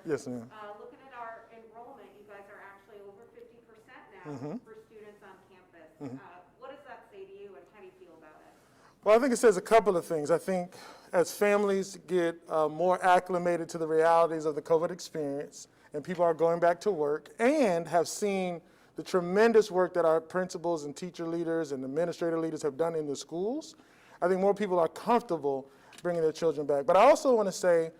Yes, ma'am. Looking at our enrollment, you guys are actually over 50% now for students on campus. What does that say to you, and how do you feel about it? Well, I think it says a couple of things. I think as families get more acclimated to the realities of the COVID experience, and people are going back to work and have seen the tremendous work that our principals and teacher leaders and administrative leaders have done in the schools, I think more people are comfortable bringing their children back. But I also want to say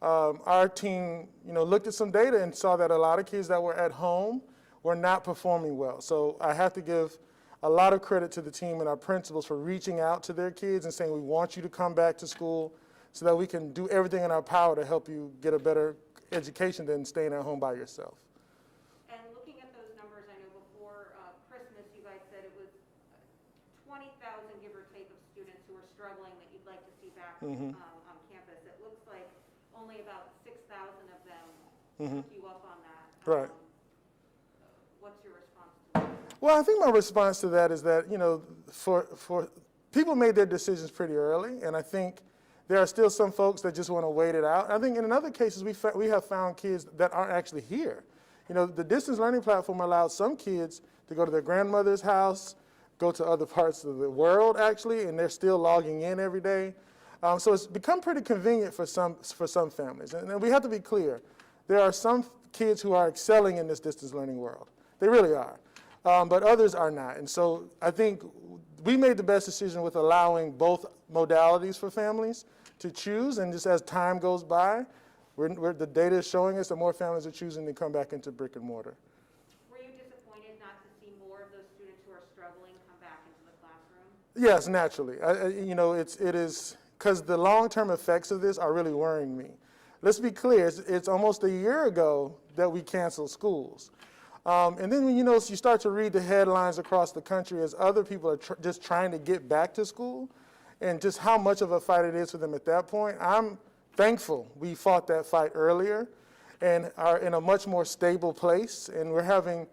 our team, looked at some data and saw that a lot of kids that were at home were not performing well. So I have to give a lot of credit to the team and our principals for reaching out to their kids and saying, we want you to come back to school so that we can do everything in our power to help you get a better education than staying at home by yourself. And looking at those numbers, I know before Christmas you guys said it was 20,000, give or take, of students who are struggling that you'd like to see back on campus. It looks like only about 6,000 of them took you up on that. Right. What's your response to that? Well, I think my response to that is that, for people made their decisions pretty early, and I think there are still some folks that just want to wait it out. I think in other cases, we have found kids that aren't actually here. The distance learning platform allows some kids to go to their grandmother's house, go to other parts of the world, actually, and they're still logging in every day. So it's become pretty convenient for some families. And we have to be clear. There are some kids who are excelling in this distance learning world. They really are. But others are not. And so I think we made the best decision with allowing both modalities for families to choose. And just as time goes by, the data is showing us that more families are choosing to come back into brick and mortar. Were you disappointed not to see more of those students who are struggling come back into the classroom? Yes, naturally. It is because the long-term effects of this are really worrying me. Let's be clear. It's almost a year ago that we canceled schools. And then when you start to read the headlines across the country as other people are just trying to get back to school, and just how much of a fight it is for them at that point, I'm thankful we fought that fight earlier and are in a much more stable place, and we're having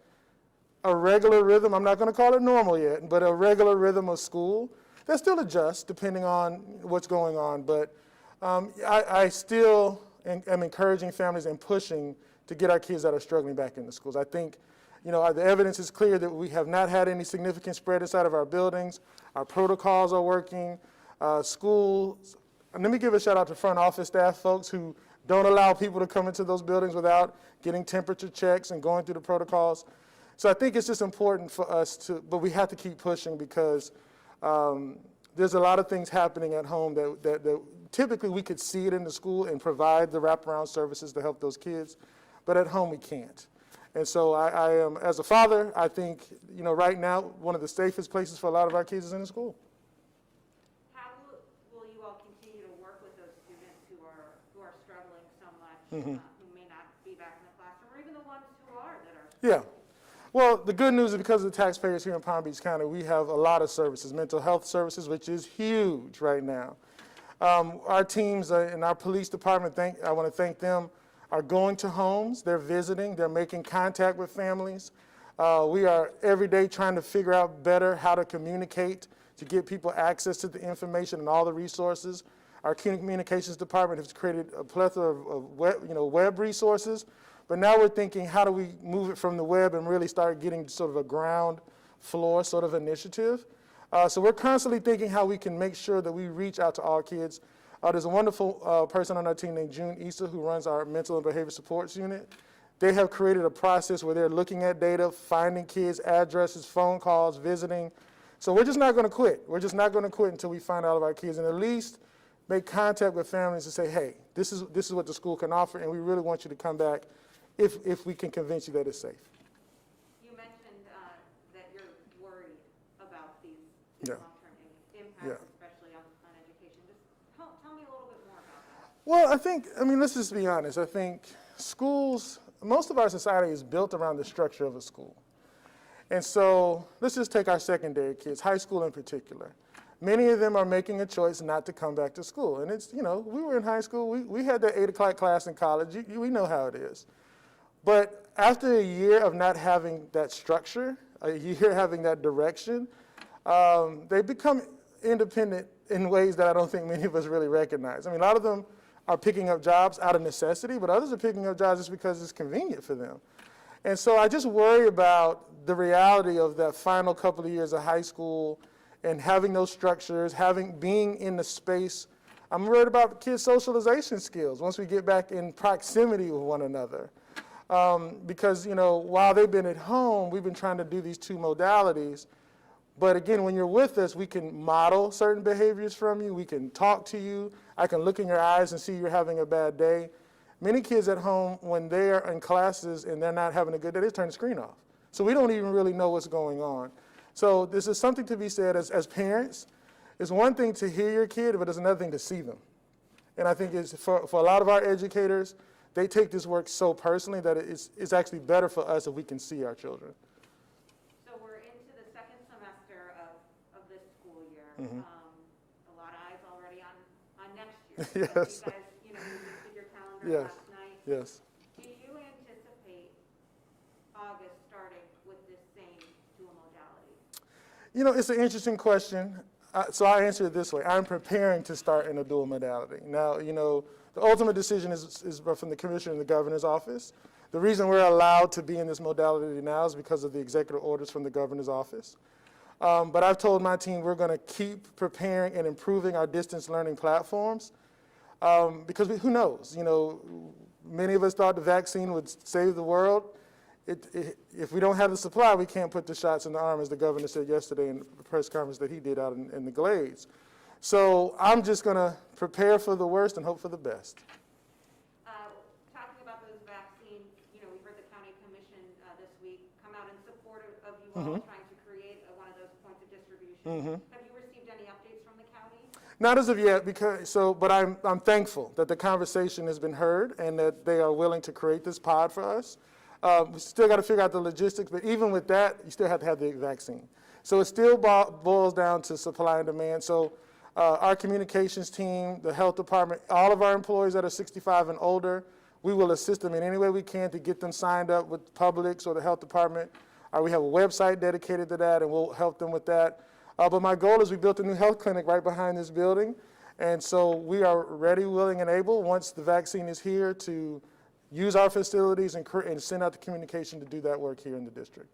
a regular rhythm. I'm not going to call it normal yet, but a regular rhythm of school that still adjusts depending on what's going on. But I still am encouraging families and pushing to get our kids that are struggling back into schools. I think, the evidence is clear that we have not had any significant spread inside of our buildings. Our protocols are working. Schools, and let me give a shout out to front office staff folks who don't allow people to come into those buildings without getting temperature checks and going through the protocols. So I think it's just important for us but we have to keep pushing because there's a lot of things happening at home that typically we could see it in the school and provide the wraparound services to help those kids, but at home we can't. And so I am, as a father, I think, right now, one of the safest places for a lot of our kids is in the school. How will you all continue to work with those students who are struggling so much, who may not be back in the classroom, or even the ones who are that are struggling? Yeah. Well, the good news is because of the taxpayers here in Palm Beach County, we have a lot of services, mental health services, which is huge right now. Our teams in our police department, I want to thank them, are going to homes, they're visiting, they're making contact with families. We are every day trying to figure out better how to communicate to get people access to the information and all the resources. Our communications department has created a plethora of web resources, but now we're thinking, how do we move it from the web and really start getting sort of a ground floor sort of initiative? So we're constantly thinking how we can make sure that we reach out to all kids. There's a wonderful person on our team named June Issa who runs our mental and behavior supports unit. They have created a process where they're looking at data, finding kids' addresses, phone calls, visiting. So we're just not going to quit. We're just not going to quit until we find all of our kids and at least make contact with families and say, hey, this is what the school can offer, and we really want you to come back if we can convince you that it's safe. You mentioned that you're worried about these Yeah. long-term impacts, Yeah. especially on education. Just tell me a little bit more about that. Well, let's just be honest. I think schools, most of our society is built around the structure of a school. And so let's just take our secondary kids, high school in particular. Many of them are making a choice not to come back to school. And it's, we were in high school, we had that 8 o'clock class in college, we know how it is. But after a year of not having that structure, a year having that direction, they become independent in ways that I don't think many of us really recognize. I mean, a lot of them are picking up jobs out of necessity, but others are picking up jobs just because it's convenient for them. And so I just worry about the reality of that final couple of years of high school and having those structures, being in the space. I'm worried about kids' socialization skills once we get back in proximity with one another. Because, while they've been at home, we've been trying to do these two modalities. But again, when you're with us, we can model certain behaviors from you. We can talk to you. I can look in your eyes and see you're having a bad day. Many kids at home, when they're in classes and they're not having a good day, they turn the screen off. So we don't even really know what's going on. So this is something to be said as parents. It's one thing to hear your kid, but it's another thing to see them. And I think it's for a lot of our educators, they take this work so personally that it's actually better for us if we can see our children. So we're into the second semester of this school year. Mm-hmm. A lot of eyes already on next year. Yes. You guys, you did your calendar Yes. last night. Yes. Do you anticipate August starting with this same dual modality? It's an interesting question. So I answer it this way. I'm preparing to start in a dual modality. Now, the ultimate decision is from the commissioner and the governor's office. The reason we're allowed to be in this modality now is because of the executive orders from the governor's office. But I've told my team we're going to keep preparing and improving our distance learning platforms because who knows? Many of us thought the vaccine would save the world. If we don't have the supply, we can't put the shots in the arm, as the governor said yesterday in the press conference that he did out in the Glades. So I'm just going to prepare for the worst and hope for the best. Talking about those vaccines, we heard the county commission this week come out in support of you all trying to create one of those points of distribution. Have you received any updates from the county? Not as of yet, but I'm thankful that the conversation has been heard and that they are willing to create this pod for us. We still got to figure out the logistics, but even with that, you still have to have the vaccine. So it still boils down to supply and demand. So our communications team, the health department, all of our employees that are 65 and older, we will assist them in any way we can to get them signed up with Publix or the health department. We have a website dedicated to that, and we'll help them with that. But my goal is we built a new health clinic right behind this building, and so we are ready, willing, and able, once the vaccine is here, to use our facilities and send out the communication to do that work here in the district.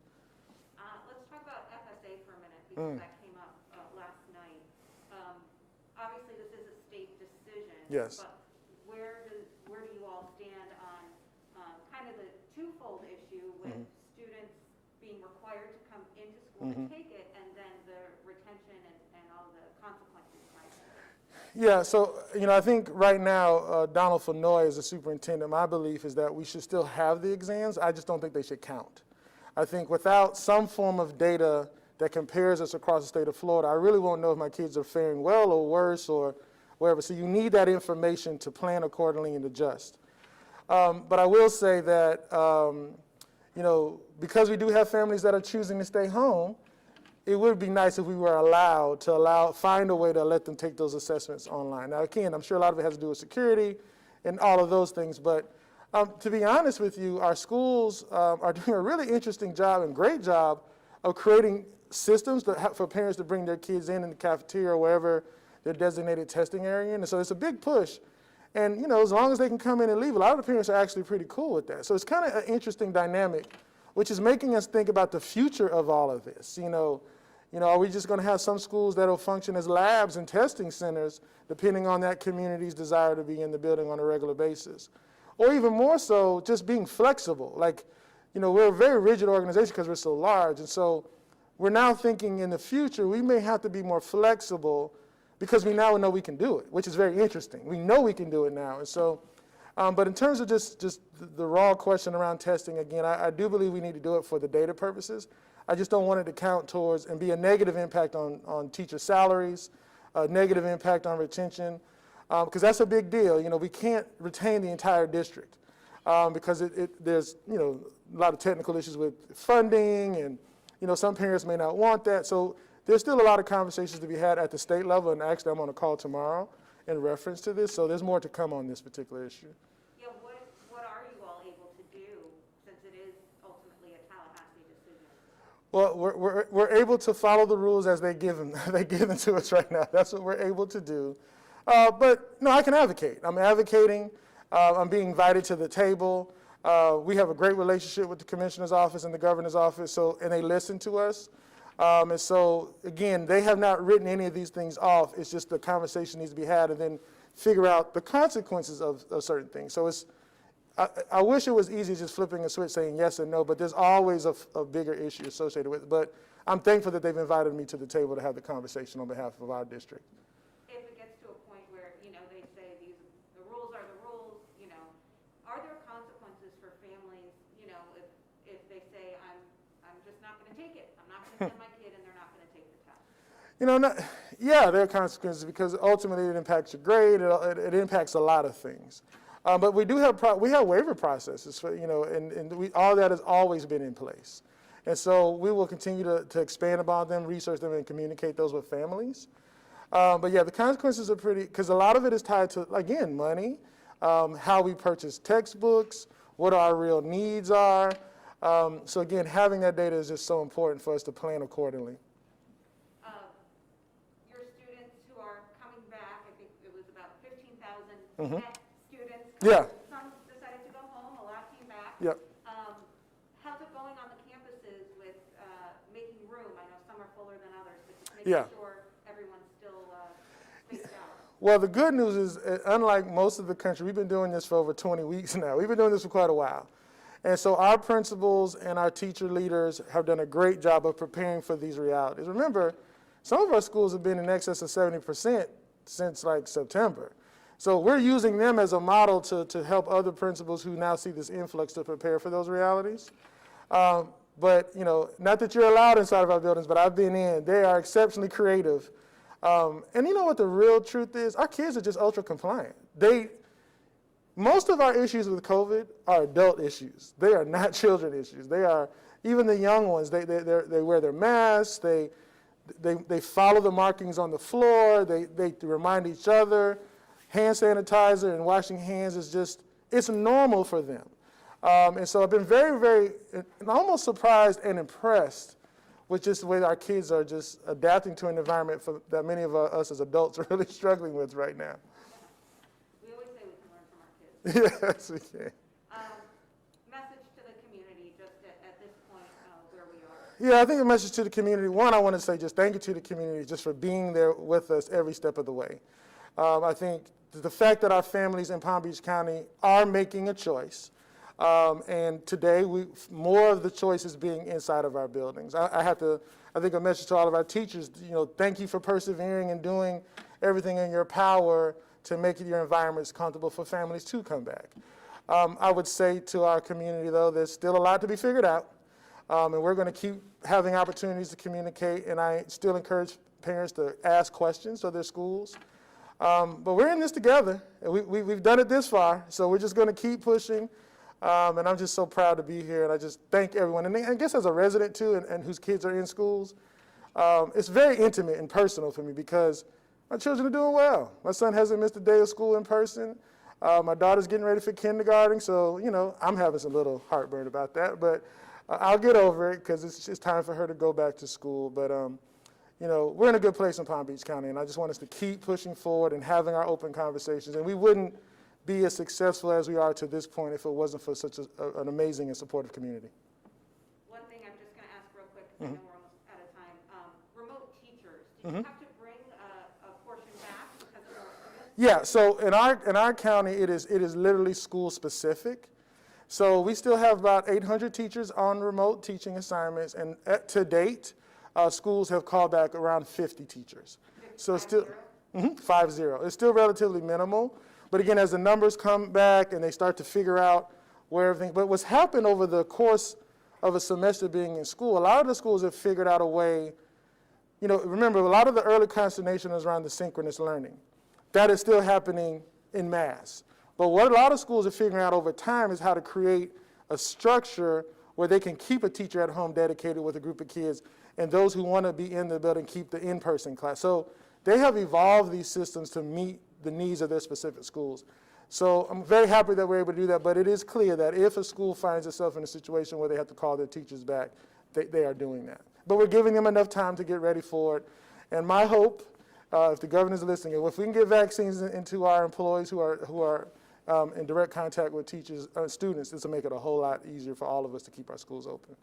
Let's talk about FSA for a minute, because that came up last night. Obviously, this is a state decision. Yes. But where do you all stand on kind of the twofold issue with students being required to come into school to take it, and then the retention and all the consequences behind it? Yeah, so, I think right now, Donald Fennoy is the superintendent. My belief is that we should still have the exams. I just don't think they should count. I think without some form of data that compares us across the state of Florida, I really won't know if my kids are faring well or worse or whatever. So you need that information to plan accordingly and adjust. But I will say that, because we do have families that are choosing to stay home, it would be nice if we were allowed to find a way to let them take those assessments online. Now, again, I'm sure a lot of it has to do with security and all of those things, but to be honest with you, our schools are doing a really interesting job and great job of creating systems for parents to bring their kids in the cafeteria or wherever their designated testing area. And so it's a big push. And, as long as they can come in and leave, a lot of the parents are actually pretty cool with that. So it's kind of an interesting dynamic, which is making us think about the future of all of this. Are we just going to have some schools that will function as labs and testing centers, depending on that community's desire to be in the building on a regular basis? Or even more so, just being flexible. We're a very rigid organization because we're so large. And so we're now thinking in the future, we may have to be more flexible because we now know we can do it, which is very interesting. We know we can do it now. And so, but in terms of just the raw question around testing, again, I do believe we need to do it for the data purposes. I just don't want it to count towards and be a negative impact on teacher salaries, a negative impact on retention, because that's a big deal. We can't retain the entire district because there's a lot of technical issues with funding, and some parents may not want that. So there's still a lot of conversations to be had at the state level, and actually I'm on a call tomorrow in reference to this. So there's more to come on this particular issue. Yeah, what are you all able to do, since it is ultimately a Tallahassee decision? Well, we're able to follow the rules as they give them to us right now. That's what we're able to do. But no, I can advocate. I'm advocating. I'm being invited to the table. We have a great relationship with the commissioner's office and the governor's office, and they listen to us. And so, again, they have not written any of these things off. It's just the conversation needs to be had and then figure out the consequences of certain things. So I wish it was easy just flipping a switch saying yes and no, but there's always a bigger issue associated with it. But I'm thankful that they've invited me to the table to have the conversation on behalf of our district. If it gets to a point where, they say the rules are the rules, are there consequences for families, if they say, I'm just not going to take it. I'm not going to send my kid and they're not going to take the test? Yeah, there are consequences because ultimately it impacts your grade. It impacts a lot of things. But we do have waiver processes for, all that has always been in place. And so we will continue to expand upon them, research them, and communicate those with families. But yeah, the consequences are because a lot of it is tied to, again, money, how we purchase textbooks, what our real needs are. So again, having that data is just so important for us to plan accordingly. Your students who are coming back, I think it was about 15,000 Mm-hmm. net students. Yeah. Some decided to go home, a lot came back. Yep. How's it going on the campuses with making room? I know some are fuller than others, but just making Yeah. sure everyone's still spaced out. Well, the good news is, unlike most of the country, we've been doing this for over 20 weeks now. We've been doing this for quite a while. And so our principals and our teacher leaders have done a great job of preparing for these realities. Remember, some of our schools have been in excess of 70% since like September. So we're using them as a model to help other principals who now see this influx to prepare for those realities. But, not that you're allowed inside of our buildings, but I've been in. They are exceptionally creative. And you know what the real truth is? Our kids are just ultra compliant. Most of our issues with COVID are adult issues. They are not children issues. They are, even the young ones, they wear their masks, they follow the markings on the floor, they remind each other. Hand sanitizer and washing hands it's normal for them. And so I've been very, very, almost surprised and impressed with just the way our kids are just adapting to an environment that many of us as adults are really struggling with right now. We always say we can learn from our kids. Yes, we can. Message to the community just at this point where we are. Yeah, I think the message to the community, one, I want to say just thank you to the community just for being there with us every step of the way. I think the fact that our families in Palm Beach County are making a choice, and today more of the choice is being inside of our buildings. I think a message to all of our teachers, thank you for persevering and doing everything in your power to make your environments comfortable for families to come back. I would say to our community, though, there's still a lot to be figured out, and we're going to keep having opportunities to communicate, and I still encourage parents to ask questions of their schools. But we're in this together, and we've done it this far, so we're just going to keep pushing, and I'm just so proud to be here, and I just thank everyone. And I guess as a resident, too, and whose kids are in schools, it's very intimate and personal for me because my children are doing well. My son hasn't missed a day of school in person. My daughter's getting ready for kindergarten, so, I'm having some little heartburn about that, but I'll get over it because it's time for her to go back to school. But, we're in a good place in Palm Beach County, and I just want us to keep pushing forward and having our open conversations. And we wouldn't be as successful as we are to this point if it wasn't for such an amazing and supportive community. One thing I'm just going to ask real quick, because I know we're almost out of time. Remote teachers, did you have to bring a portion back because of more students? Yeah, so in our county, it is literally school specific. So we still have about 800 teachers on remote teaching assignments, and to date, schools have called back around 50 teachers. So it's still 50. It's still relatively minimal, but again, as the numbers come back and they start to figure out where everything. But what's happened over the course of a semester being in school, a lot of the schools have figured out a way. Remember, a lot of the early consternation is around the synchronous learning. That is still happening en masse. But what a lot of schools are figuring out over time is how to create a structure where they can keep a teacher at home dedicated with a group of kids, and those who want to be in the building keep the in-person class. So they have evolved these systems to meet the needs of their specific schools. So I'm very happy that we're able to do that, but it is clear that if a school finds itself in a situation where they have to call their teachers back, they are doing that. But we're giving them enough time to get ready for it. And my hope if the governor's listening, if we can get vaccines into our employees who are in direct contact with teachers, students, this will make it a whole lot easier for all of us to keep our schools open.